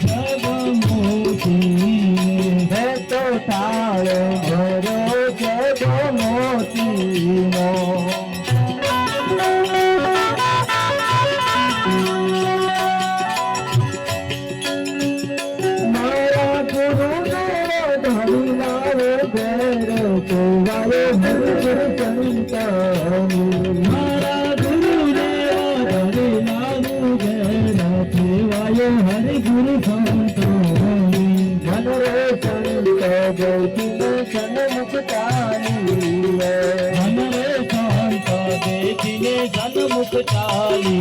જગમોતી હે તો તાળો ભરો જગમોતીનો મારા ગુરુનો ધણી લાવો ઘેર કોવાયો હરિગુરુ સંતની મારા ગુરુને ધણી લાવો ઘેર કોવાયો હરિગુરુ સંતની ધન રે સંત ગૌતીને સન્મુખતાની ધન રે સંત દેખીને સન્મુખતાની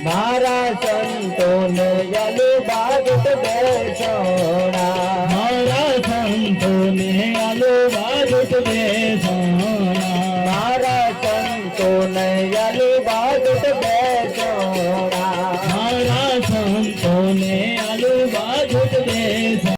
મારા સંતોને યલો બાગત બેસોણા મારા સંતોને યલો બાગત બેસોણા મારા સંતોને